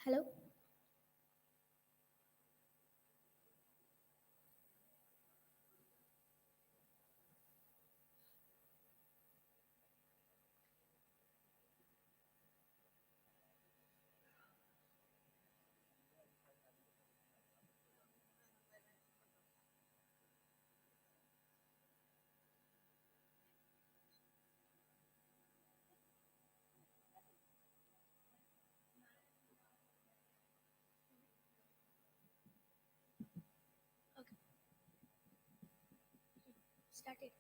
Hello. Start ചെയ്തു.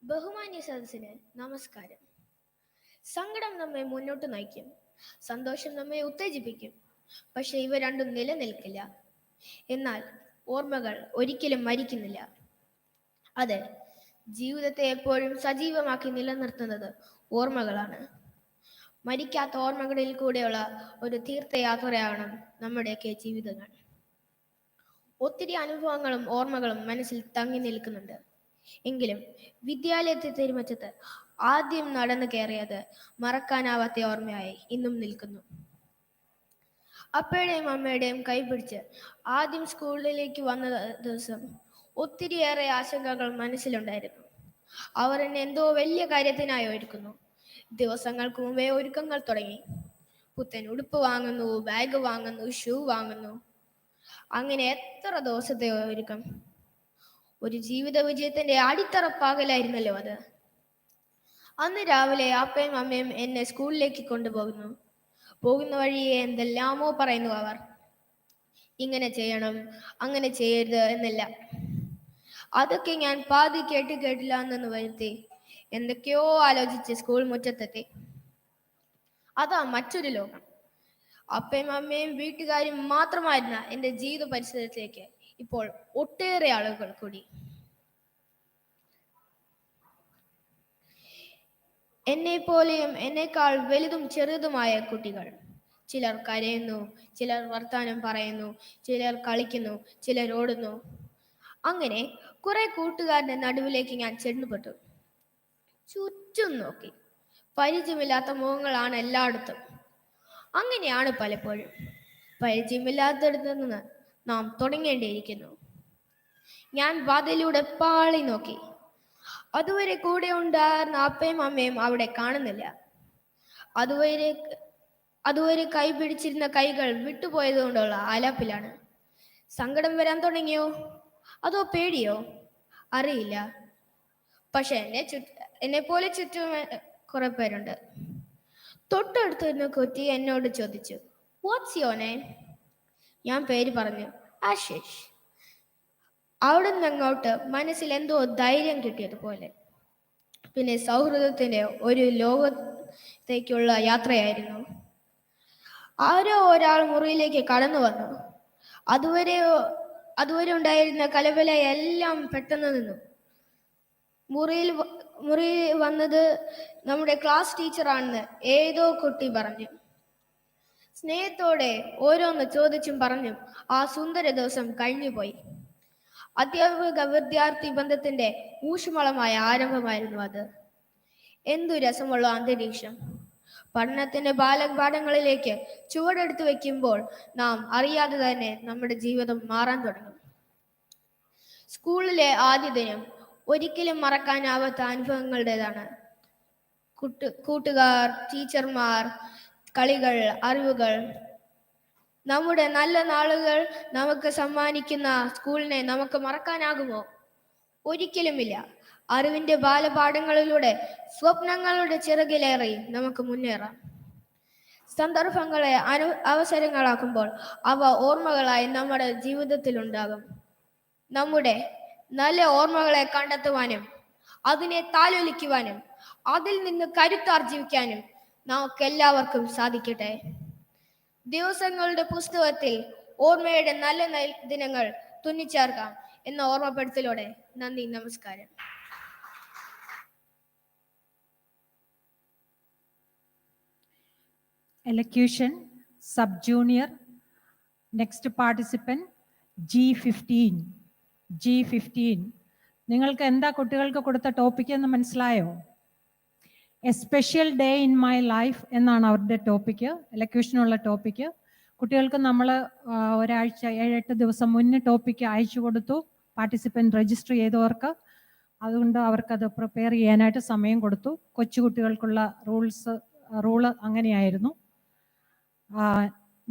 ബഹുമാന്യ സദസ്സിന് നമസ്കാരം. സങ്കടം നമ്മെ മുന്നോട്ട് നയിക്കും, സന്തോഷം നമ്മെ ഉത്തേജിപ്പിക്കും. പക്ഷെ ഇവ രണ്ടും നിലനിൽക്കില്ല. എന്നാൽ ഓർമ്മകൾ ഒരിക്കലും മരിക്കുന്നില്ല. അതെ, ജീവിതത്തെ എപ്പോഴും സജീവമാക്കി നിലനിർത്തുന്നത് ഓർമ്മകളാണ്. മരിക്കാത്ത ഓർമ്മകളിൽ കൂടെയുള്ള ഒരു തീർത്ഥയാത്രയാണ് നമ്മുടെയൊക്കെ ജീവിതങ്ങൾ. ഒത്തിരി അനുഭവങ്ങളും ഓർമ്മകളും മനസ്സിൽ തങ്ങി നിൽക്കുന്നുണ്ട്. എങ്കിലും വിദ്യാലയത്തെ തിരുമറ്റത്ത് ആദ്യം നടന്നു കയറിയത് മറക്കാനാവാത്ത ഓർമ്മയായി ഇന്നും നിൽക്കുന്നു. അപ്പയുടെയും അമ്മയുടെയും കൈപിടിച്ച് ആദ്യം സ്കൂളിലേക്ക് വന്ന ദിവസം ഒത്തിരിയേറെ ആശങ്കകൾ മനസ്സിലുണ്ടായിരുന്നു. അവർ എന്നെ എന്തോ വലിയ കാര്യത്തിനായി ഒരുക്കുന്നു. ദിവസങ്ങൾക്ക് മുമ്പേ ഒരുക്കങ്ങൾ തുടങ്ങി. പുത്തൻ ഉടുപ്പ് വാങ്ങുന്നു, ബാഗ് വാങ്ങുന്നു, ഷൂ വാങ്ങുന്നു. അങ്ങനെ എത്ര ദിവസത്തെ ഒരുക്കം! ഒരു ജീവിത വിജയത്തിന്റെ അടിത്തറപ്പാകലായിരുന്നല്ലോ അത്. അന്ന് രാവിലെ അപ്പയും അമ്മയും എന്നെ സ്കൂളിലേക്ക് കൊണ്ടുപോകുന്നു. പോകുന്ന വഴിയെ എന്തെല്ലാമോ പറയുന്നു അവർ. ഇങ്ങനെ ചെയ്യണം, അങ്ങനെ ചെയ്യരുത് എന്നല്ല. അതൊക്കെ ഞാൻ പാതി കേട്ടില്ല എന്നു വരുത്തി എന്തൊക്കെയോ ആലോചിച്ച് സ്കൂൾ മുറ്റത്തെത്തി. അതാ മറ്റൊരു ലോകം. അപ്പയും അമ്മയും വീട്ടുകാരും മാത്രമായിരുന്ന എൻ്റെ ജീവിത പരിസരത്തിലേക്ക് ഇപ്പോൾ ഒട്ടേറെ ആളുകൾ കൂടി. എന്നെപ്പോലെയും എന്നേക്കാൾ വലുതും ചെറുതുമായ കുട്ടികൾ. ചിലർ കരയുന്നു, ചിലർ വർത്താനം പറയുന്നു, ചിലർ കളിക്കുന്നു, ചിലർ ഓടുന്നു. അങ്ങനെ കുറെ കൂട്ടുകാരുടെ നടുവിലേക്ക് ഞാൻ ചെന്നുപെട്ടു. ചുറ്റും നോക്കി. പരിചയമില്ലാത്ത മുഖങ്ങളാണ് എല്ലായിടത്തും. അങ്ങനെയാണ് പലപ്പോഴും. പരിചയമില്ലാത്തടത്തു നിന്ന് നാം തുടങ്ങേണ്ടിയിരിക്കുന്നു. ഞാൻ വാതിലൂടെ പാളി നോക്കി. അതുവരെ കൂടെ ഉണ്ടായിരുന്ന അപ്പയും അമ്മയും അവിടെ കാണുന്നില്ല. അതുവരെ കൈ പിടിച്ചിരുന്ന കൈകൾ വിട്ടുപോയതുകൊണ്ടുള്ള ആലാപ്പിലാണ്. സങ്കടം വരാൻ തുടങ്ങിയോ, അതോ പേടിയോ? അറിയില്ല. പക്ഷെ എന്നെ പോലെ ചുറ്റും കുറെ പേരുണ്ട്. തൊട്ടടുത്തിരുന്ന കുട്ടി എന്നോട് ചോദിച്ചു, വാട്ട്സ് യുവർ നെയിം? ഞാൻ പേര് പറഞ്ഞു, ആശിഷ്. അവിടെ നിന്ന് അങ്ങോട്ട് മനസ്സിൽ എന്തോ ധൈര്യം കിട്ടിയതുപോലെ. പിന്നെ സൗഹൃദത്തിന്റെ ഒരു ലോകത്തേക്കുള്ള യാത്രയായിരുന്നു. ആരോ ഒരാൾ മുറിയിലേക്ക് കടന്നു വന്നു. അതുവരെ ഉണ്ടായിരുന്ന കലബല എല്ലാം പെട്ടെന്ന് നിന്നു. മുറിയിൽ വന്നത് നമ്മുടെ ക്ലാസ് ടീച്ചറാണെന്ന് ഏതോ കുട്ടി പറഞ്ഞു. സ്നേഹത്തോടെ ഓരോന്ന് ചോദിച്ചും പറഞ്ഞും ആ സുന്ദര ദിവസം കഴിഞ്ഞുപോയി. അധ്യാപക വിദ്യാർത്ഥി ബന്ധത്തിന്റെ ഊഷ്മളമായ ആരംഭമായിരുന്നു അത്. എന്തു രസമുള്ള അന്തരീക്ഷം! പഠനത്തിന്റെ ബാലപാഠങ്ങളിലേക്ക് ചുവടെടുത്ത് വെക്കുമ്പോൾ നാം അറിയാതെ തന്നെ നമ്മുടെ ജീവിതം മാറാൻ തുടങ്ങും. സ്കൂളിലെ ആദ്യ ദിനം ഒരിക്കലും മറക്കാനാവാത്ത അനുഭവങ്ങളുടേതാണ്. കൂട്ടുകാർ, ടീച്ചർമാർ, കളികൾ, അറിവുകൾ. നമ്മുടെ നല്ല നാളുകൾ നമുക്ക് സമ്മാനിക്കുന്ന സ്കൂളിനെ നമുക്ക് മറക്കാനാകുമോ? ഒരിക്കലുമില്ല. അറിവിന്റെ ബാലപാഠങ്ങളിലൂടെ സ്വപ്നങ്ങളുടെ ചിറകിലേറി നമുക്ക് മുന്നേറാം. സന്ദർഭങ്ങളെ അവസരങ്ങളാക്കുമ്പോൾ അവ ഓർമ്മകളായി നമ്മുടെ ജീവിതത്തിലുണ്ടാകും. നമ്മുടെ നല്ല ഓർമ്മകളെ കണ്ടെത്തുവാനും അതിനെ താലോലിക്കുവാനും അതിൽ നിന്ന് കരുത്താർജിക്കാനും നമുക്കെല്ലാവർക്കും സാധിക്കട്ടെ. ദിവസങ്ങളുടെ പുസ്തകത്തിൽ ഓർമ്മയുടെ നല്ല ദിനങ്ങൾ തുന്നിച്ചേർക്കാം എന്ന ഓർമ്മപ്പെടുത്തലോടെ നന്ദി, നമസ്കാരം. Elocution, sub-junior. Next participant, G15. G15. നിങ്ങൾക്ക് എന്താ കുട്ടികൾക്ക് കൊടുത്ത ടോപ്പിക് എന്ന് മനസ്സിലായോ? A special day in my life എന്നാണ് അവരുടെ ടോപ്പിക്ക്, എലക്യൂഷനുള്ള ടോപ്പിക്ക്. കുട്ടികൾക്ക് നമ്മൾ ഒരാഴ്ച 7-8 ദിവസം മുന്നേ ടോപ്പിക്ക് അയച്ചു കൊടുത്തു, പാർട്ടിസിപ്പൻറ്റ് രജിസ്റ്റർ ചെയ്തവർക്ക്. അതുകൊണ്ട് അവർക്കത് പ്രിപ്പയർ ചെയ്യാനായിട്ട് സമയം കൊടുത്തു. കൊച്ചുകുട്ടികൾക്കുള്ള റൂള് അങ്ങനെയായിരുന്നു.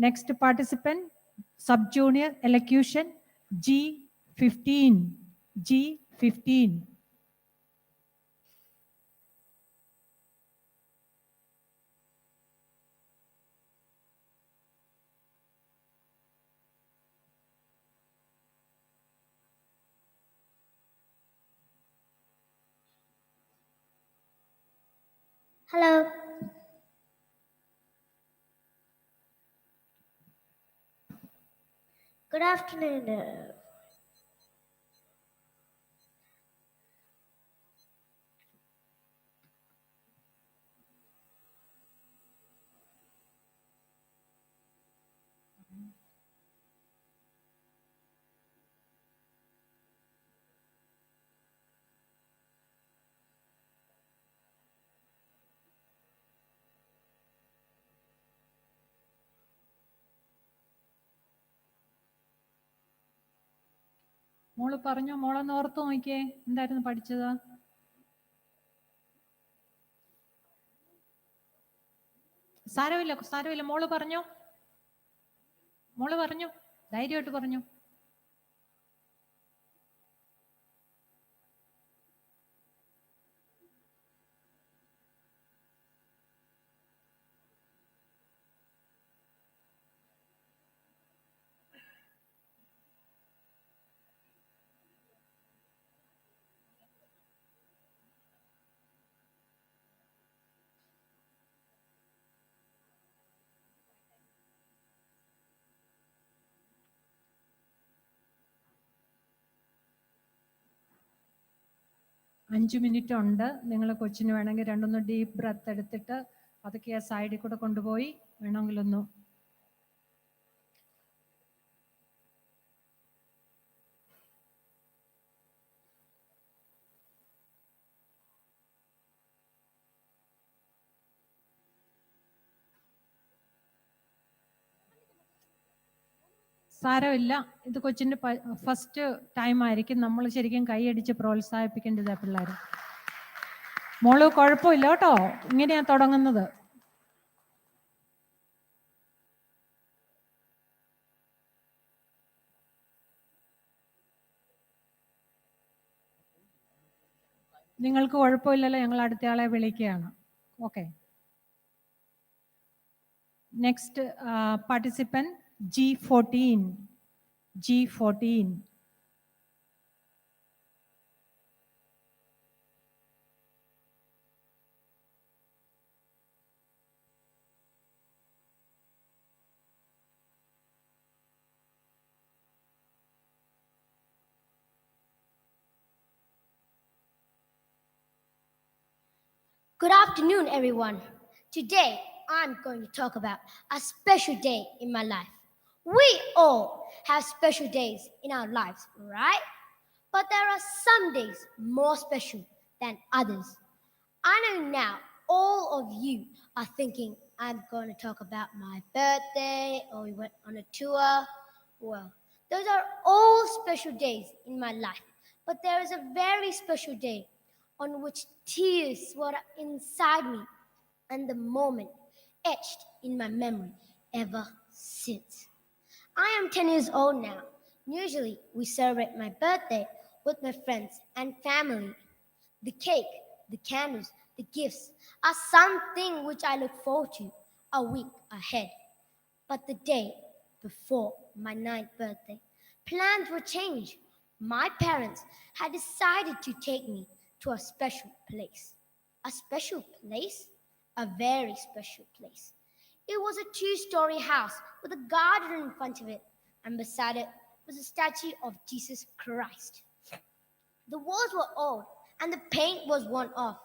Next participant sub junior elocution G15. G15. Hello. Good afternoon. മോള് പറഞ്ഞോ, മോളൊന്ന് ഓർത്ത് നോക്കിയേ, എന്തായിരുന്നു പഠിച്ചത്? സാരമില്ല, മോള് പറഞ്ഞോ, ധൈര്യമായിട്ട് പറഞ്ഞു. അഞ്ച് മിനിറ്റ് ഉണ്ട്. നിങ്ങൾ കൊച്ചിന് വേണമെങ്കിൽ 2-3 ഡീപ്പ് ബ്രത്ത് എടുത്തിട്ട് അതൊക്കെ ആ സൈഡിൽ കൂടെ കൊണ്ടുപോയി വേണമെങ്കിലൊന്ന് സാരമില്ല. ഇത് കൊച്ചിൻ്റെ ഫസ്റ്റ് ടൈം ആയിരിക്കും. നമ്മൾ ശരിക്കും കൈയടിച്ച് പ്രോത്സാഹിപ്പിക്കേണ്ടത് പിള്ളേർ. മോള് കുഴപ്പമില്ല കേട്ടോ, ഇങ്ങനെയാണ് തുടങ്ങുന്നത്. നിങ്ങൾക്ക് കുഴപ്പമില്ലല്ലോ, ഞങ്ങൾ അടുത്തയാളെ വിളിക്കുകയാണ്. Okay. Next participant G14. G14. Good afternoon, everyone. Today, I'm going to talk about a special day in my life. We all have special days in our lives, right? But there are some days more special than others. I know now all of you are thinking I'm going to talk about my birthday or we went on a tour. Well, those are all special days in my life. But there is a very special day on which tears swell inside me and the moment etched in my memory ever since. I am 10 years old now. Usually we celebrate my birthday with my friends and family. The cake, the candles, the gifts are something which I look forward to a week ahead. But the day before my 9th birthday, plans were changed. My parents had decided to take me to a special place. A special place? A very special place. It was a 2-story house with a garden in front of it, and beside it was a statue of Jesus Christ. The walls were old and the paint was worn off.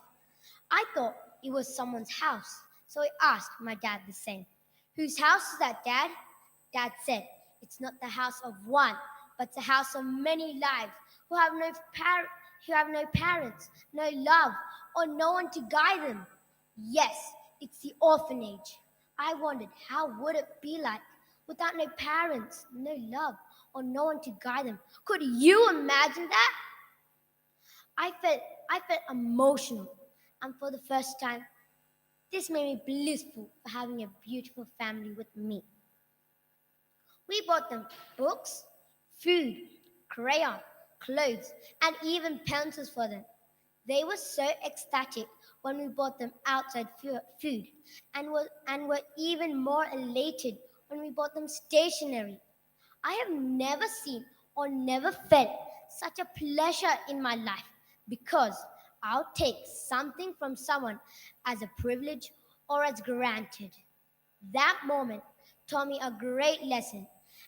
I thought it was someone's house, so I asked my dad the same. Whose house is that, Dad? Dad said, it's not the house of one, but the house of many lives who have no parents, no love, or no one to guide them. Yes, it's the orphanage. I wondered, how would it be like without no parents, no love, or no one to guide them? Could you imagine that? I felt emotional, and for the first time, this made me blissful for having a beautiful family with me. We bought them books, food, crayon, clothes, and even pencils for them. They were so ecstatic when we bought them outside food and were even more elated when we bought them stationery. I have never seen or never felt such a pleasure in my life because I'll take something from someone as a privilege or as granted. That moment taught me a great lesson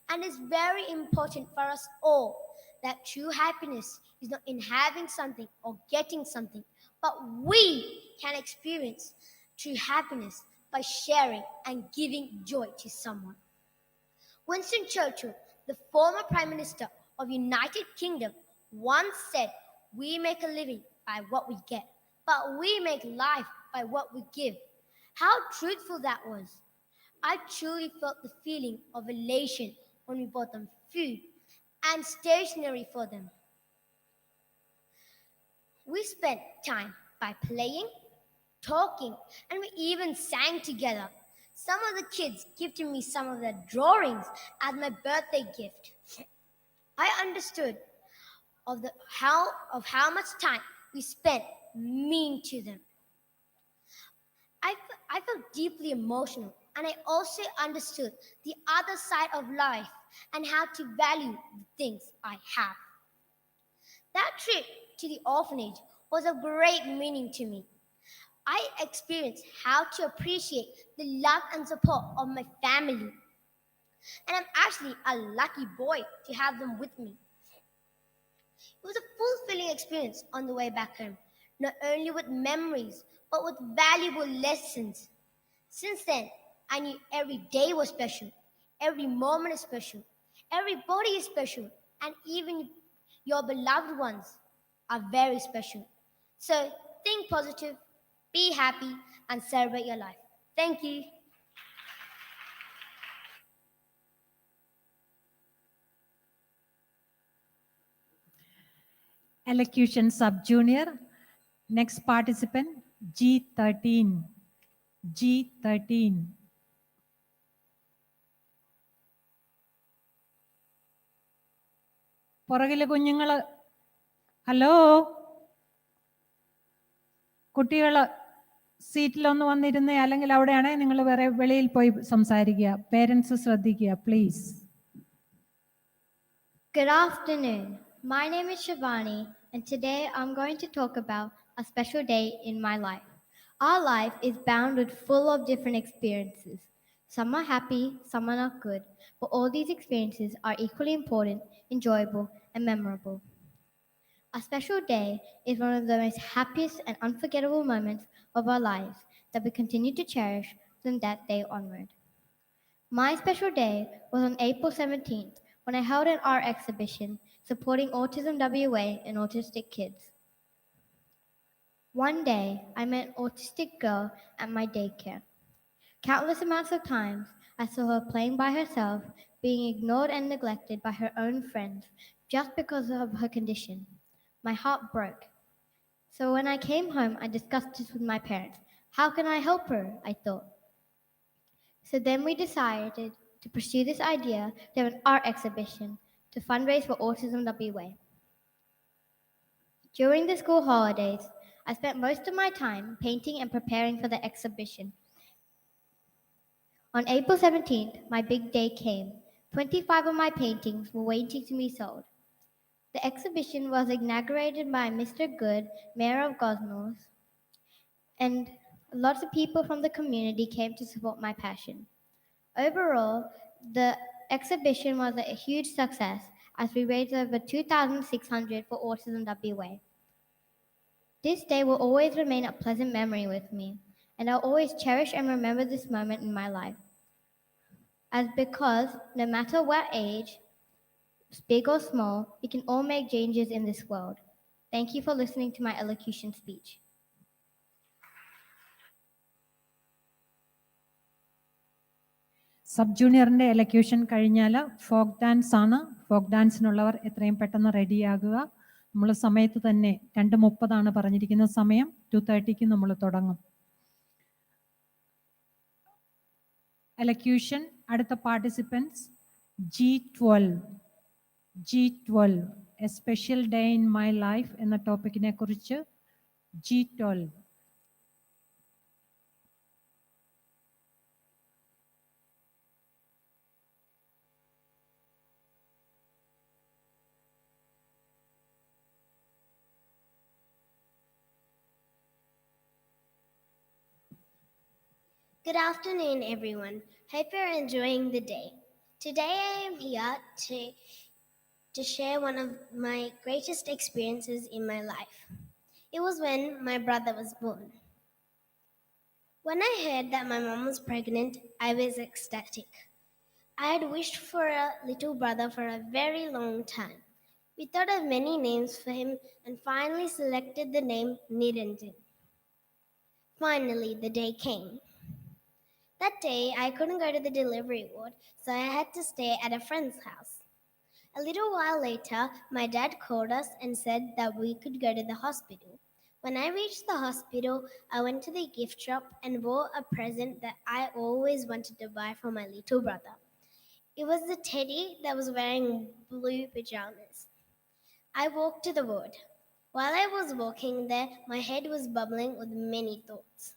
and is very important for us all that true happiness is not in having something or getting something, but we can experience true happiness by sharing and giving joy to someone. Winston Churchill, the former Prime Minister of United Kingdom, once said, "We make a living by what we get, but we make life by what we give." How truthful that was. I truly felt the feeling of elation when we bought them food and stationery for them. We spent time by playing, talking, and we even sang together. Some of the kids gifted me some of their drawings as my birthday gift. I understood how much time we spent mean to them. I felt deeply emotional, and I also understood the other side of life and how to value the things I have. That trip to the orphanage was of great meaning to me. I experienced how to appreciate the love and support of my family. And I'm actually a lucky boy to have them with me. It was a fulfilling experience on the way back home, not only with memories, but with valuable lessons. Since then, I knew every day was special, every moment is special, everybody is special, and even your beloved ones are very special. So think positive, be happy, and celebrate your life. Thank you. Elocution Sub-Junior. Next participant, G13. G13. പുറകിലെ കുഞ്ഞുങ്ങള്, hello, കുട്ടികള് സീറ്റിലൊന്ന് വന്നിരുന്നേ, അല്ലെങ്കിൽ അവിടെയാണേ നിങ്ങൾ വേറെ വെളിയിൽ പോയി സംസാരിക്കുക. Parents ശ്രദ്ധിക്കുക please. Good afternoon. My name is Shivani, and today I'm going to talk about a special day in my life. Our life is bound with full of different experiences. Some are happy, some are not good, but all these experiences are equally important, enjoyable, and memorable. A special day is one of the most happiest and unforgettable moments of our lives that we continue to cherish from that day onward. My special day was on April 17th when I held an art exhibition supporting Autism WA and autistic kids. One day, I met an autistic girl at my daycare. Countless amounts of times, I saw her playing by herself, being ignored and neglected by her own friends just because of her condition. My heart broke. So when I came home, I discussed this with my parents. How can I help her? I thought. So then we decided to pursue this idea to have an art exhibition to fundraise for Autism WA. During the school holidays, I spent most of my time painting and preparing for the exhibition. On April 17th, my big day came. 25 of my paintings were waiting to be sold. The exhibition was inaugurated by Mr. Good, Mayor of Gosnells, and lots of people from the community came to support my passion. Overall, the exhibition was a huge success as we raised over 2,600 for Autism WA. This day will always remain a pleasant memory with me, and I'll always cherish and remember this moment in my life. as because no matter what age, big or small, we can all make changes in this world. Thank you for listening to my elocution speech. Sub ജൂനിയറിൻ്റെ elocution കഴിഞ്ഞാൽ folk dance ആണ്. Folk ഡാൻസിനുള്ളവർ എത്രയും പെട്ടെന്ന് റെഡിയാകുക. നമ്മൾ സമയത്ത് തന്നെ 2:30 പറഞ്ഞിരിക്കുന്ന സമയം, 2:30 നമ്മൾ തുടങ്ങും. എലക്യൂഷൻ അടുത്ത participants G12 A special day in my life എന്ന ടോപ്പിക്കിനെ കുറിച്ച് G12. Good afternoon, everyone. Hope you're enjoying the day. Today I am here to share one of my greatest experiences in my life. It was when my brother was born. When I heard that my mom was pregnant, I was ecstatic. I had wished for a little brother for a very long time. We thought of many names for him and finally selected the name Niranjan. Finally, the day came. That day, I couldn't go to the delivery ward, so I had to stay at a friend's house. A little while later, my dad called us and said that we could go to the hospital. When I reached the hospital, I went to the gift shop and bought a present that I always wanted to buy for my little brother. It was the teddy that was wearing blue pajamas. I walked to the ward. While I was walking there, my head was bubbling with many thoughts.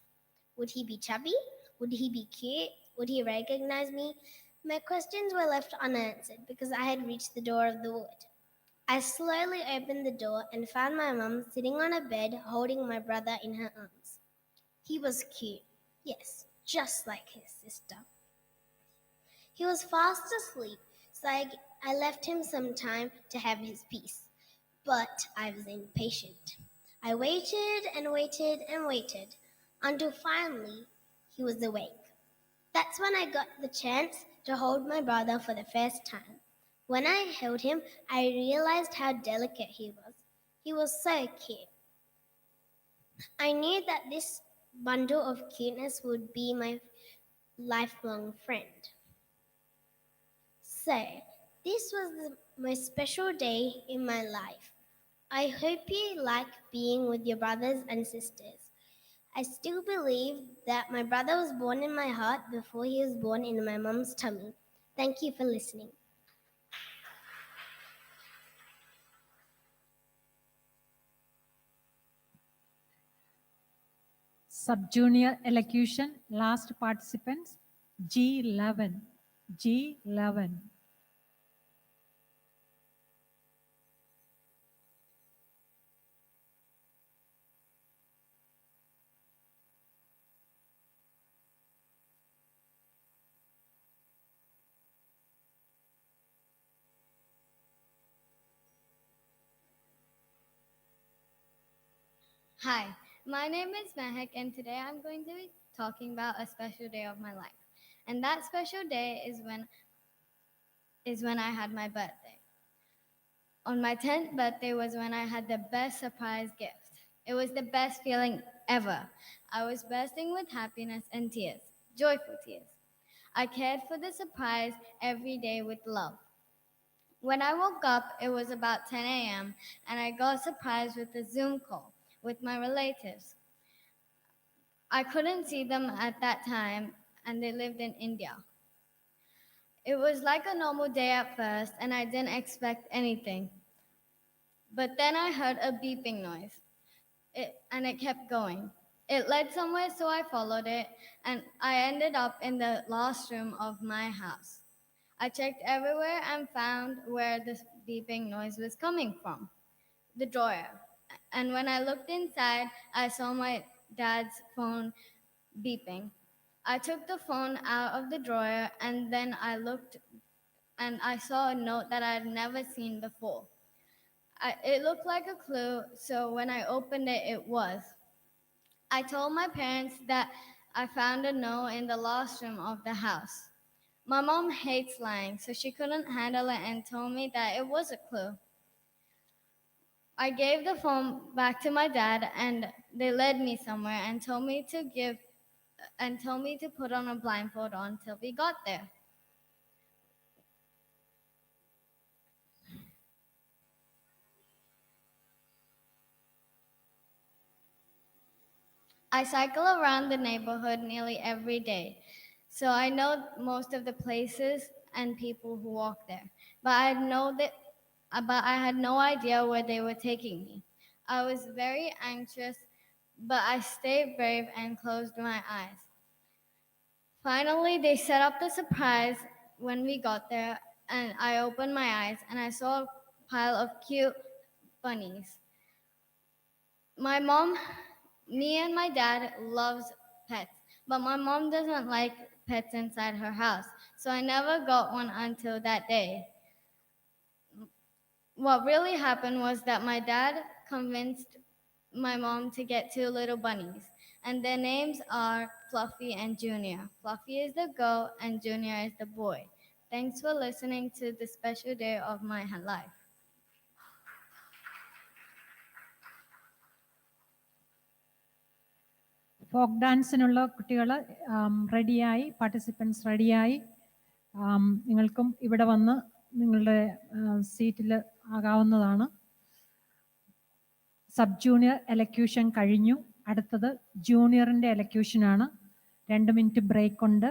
Would he be chubby? Would he be cute? Would he recognize me? My questions were left unanswered because I had reached the door of the ward. I slowly opened the door and found my mum sitting on a bed holding my brother in her arms. He was cute. Yes, just like his sister. He was fast asleep, so I left him some time to have his peace. But I was impatient. I waited and waited and waited until finally he was awake. That's when I got the chance to hold my brother for the first time. When I held him, I realized how delicate he was. He was so cute. I knew that this bundle of cuteness would be my lifelong friend. So, this was the most special day in my life. I hope you like being with your brothers and sisters. I still believe that my brother was born in my heart before he was born in my mom's tummy. Thank you for listening. Sub-junior elocution, last participants, G11. Hi, my name is Mehak, and today I'm going to be talking about a special day of my life. And that special day is when I had my birthday. On my 10th birthday was when I had the best surprise gift. It was the best feeling ever. I was bursting with happiness and tears, joyful tears. I cared for the surprise every day with love. When I woke up, it was about 10 a.m., and I got surprised with a Zoom call with my relatives. I couldn't see them at that time, and they lived in India. It was like a normal day at first, and I didn't expect anything. But then I heard a beeping noise, and it kept going. It led somewhere, so I followed it, and I ended up in the last room of my house. I checked everywhere and found where this beeping noise was coming from, the drawer. And when I looked inside, I saw my dad's phone beeping. I took the phone out of the drawer, and then I looked and I saw a note that I had never seen before. It looked like a clue, so when I opened it, it was. I told my parents that I found a note in the lost room of the house. My mom hates lying, so she couldn't handle it and told me that it was a clue. I gave the phone back to my dad, and they led me somewhere and told me to put on a blindfold until we got there. I cycle around the neighborhood nearly every day, so I know most of the places and people who walk there. But I had no idea where they were taking me. I was very anxious, but I stayed brave and closed my eyes. Finally, they set up the surprise when we got there, and I opened my eyes and I saw a pile of cute bunnies. Me and my dad loves pets, but my mom doesn't like pets inside her house, so I never got one until that day. What really happened was that my dad convinced my mom to get 2 little bunnies, and their names are Fluffy and Junior. Fluffy is the girl and Junior is the boy. Thanks for listening to the special day of my life. Folk ഡാൻസിനുള്ള കുട്ടികൾ റെഡിയായി, participants റെഡിയായി. നിങ്ങൾക്കും ഇവിടെ വന്ന് നിങ്ങളുടെ സീറ്റിൽ ആകാവുന്നതാണ്. Sub junior elocution കഴിഞ്ഞു. അടുത്തത് ജൂനിയറിൻ്റെ എലക്യൂഷനാണ്. 2 മിനിറ്റ് ബ്രേക്ക് ഉണ്ട്.